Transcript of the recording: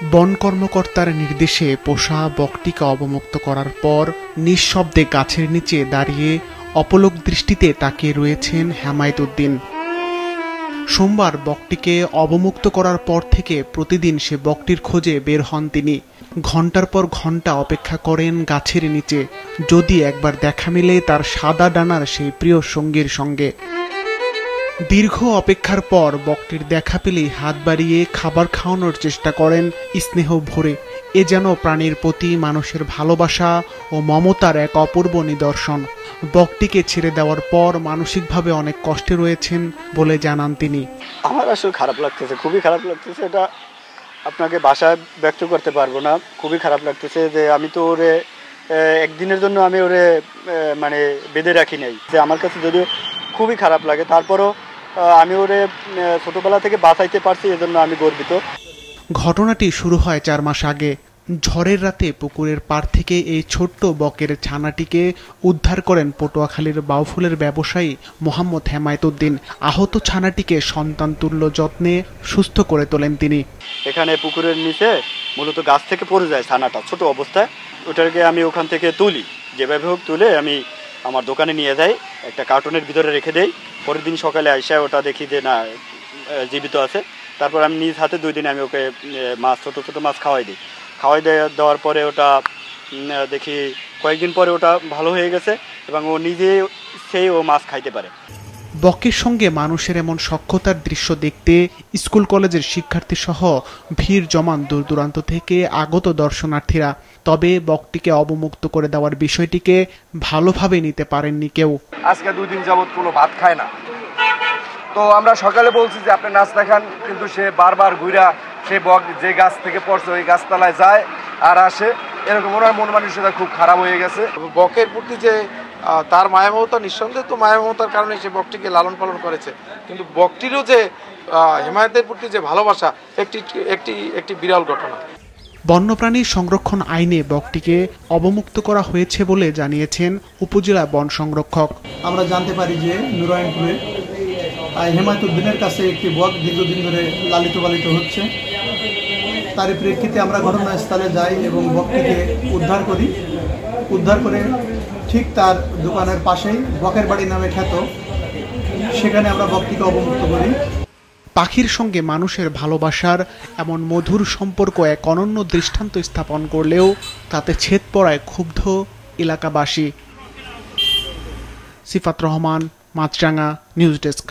বন কর্মকর্তার নির্দেশে পোষা বকটিকে অবমুক্ত করার পর নিঃশব্দে গাছের নিচে দাঁড়িয়ে অপলক দৃষ্টিতে তাকিয়ে রয়েছেন হেমায়েত উদ্দিন। সোমবার বকটিকে অবমুক্ত করার পর থেকে প্রতিদিন সে বকটির খোঁজে বের হন তিনি। ঘন্টার পর ঘন্টা অপেক্ষা করেন গাছের নিচে, যদি একবার দেখা মিলে তার সাদা ডানার সেই প্রিয় সঙ্গীর সঙ্গে। দীর্ঘ অপেক্ষার পর বকটির দেখা পেলেই হাত বাড়িয়ে খাবার খাওয়ানোর চেষ্টা করেন স্নেহ ভরে। এ যেন প্রাণীর প্রতি মানুষের ভালোবাসা ও মমতার এক অপূর্ব নিদর্শন। বকটিকে ছেড়ে দেওয়ার পর মানসিকভাবে অনেক কষ্টে রয়েছেন বলে জানান তিনি। আমার আসলে খারাপ লাগতেছে, খুবই খারাপ লাগতেছে। এটা আপনাকে ভাষায় ব্যক্ত করতে পারবো না। খুবই খারাপ লাগতেছে যে আমি তো ওরে একদিনের জন্য আমি ওরে মানে বেঁধে রাখি নাই। যে আমার কাছে যদিও খুবই খারাপ লাগে, তারপরও আমি ওরে ছোটবেলা থেকে বাঁচাইতে পারছি, এজন্য আমি গর্বিত। ঘটনাটি শুরু হয় 4 মাস আগে। ঝড়ের রাতে পুকুরের পাড় থেকে এই ছোট্ট বকের ছানাটিকে উদ্ধার করেন পটুয়াখালীর বাউফুলের ব্যবসায়ী মোহাম্মদ হেমায়েত উদ্দিন। আহত ছানাটিকে সন্তানতুল্য যত্নে সুস্থ করে তোলেন তিনি। এখানে পুকুরের নিচে মূলত গাছ থেকে পড়ে যায় ছানাটা ছোট অবস্থায়। ওটাকে আমি ওখান থেকে তুলি, যেভাবে হোক তুলে আমি আমার দোকানে নিয়ে যাই, একটা কার্টুনের ভিতরে রেখে দেই। পরের দিন সকালে আইসা ওটা দেখি যে না, জীবিত আছে। তারপর আমি নিজ হাতে 2 দিন আমি ওকে মাছ, ছোটো ছোটো মাছ খাওয়াই দেওয়ার পরে ওটা দেখি কয়েকদিন পরে ওটা ভালো হয়ে গেছে এবং ও নিজে ও মাছ খাইতে পারে। বকের সঙ্গে মানুষের এমন সখ্যতার দৃশ্য দেখতে স্কুল কলেজের শিক্ষার্থী সহ ভিড় জমান দূর দূরান্ত থেকে আগত দর্শনার্থীরা। তবে বকটিকে অবমুক্ত করে দেওয়ার বিষয়টিকে ভালোভাবে নিতে পারেননি কেউ। আজকে 2 দিন যাবত কোনো ভাত খায় না। তো আমরা সকালে বলছি যে আপনি নাচ দেখান, কিন্তু সে বারবার ঘুরা সে বক যে গাছ থেকে পড়ছে ওই গাছতলায় যায় আর আসে। এরকম ওনার মন মানসিকতা খুব খারাপ হয়ে গেছে। বকের প্রতি যে তার মায়ামমতা, নিঃসন্দেহে তো মায়ামমতার কারণে সে বকটিকে লালন পালন করেছে, কিন্তু বকটিরও যে হেমায়েতের প্রতি যে ভালোবাসা একটি বিরল ঘটনা। বন্যপ্রাণী সংরক্ষণ আইনে বকটিকে অবমুক্ত করা হয়েছে বলে জানিয়েছেন উপজেলা বন সংরক্ষক। আমরা জানতে পারি যে নুরায়নপুরে হেমায়েত উদ্দিনের কাছে একটি বক দীর্ঘদিন ধরে লালিত পালিত হচ্ছে। তার প্রেক্ষিতে আমরা ঘটনাস্থলে যাই এবং বকটিকে উদ্ধার করে ঠিক তার দোকানের পাশেই বকের বাড়ি নামে খ্যাত, সেখানে আমরা বকটিকে অবমুক্ত করি। পাখির সঙ্গে মানুষের ভালোবাসার এমন মধুর সম্পর্ক এক অনন্য দৃষ্টান্ত স্থাপন করলেও তাতে ছেদ পড়ায় ক্ষুব্ধ এলাকাবাসী। সিফাত রহমান, মাছরাঙা, নিউজ ডেস্ক।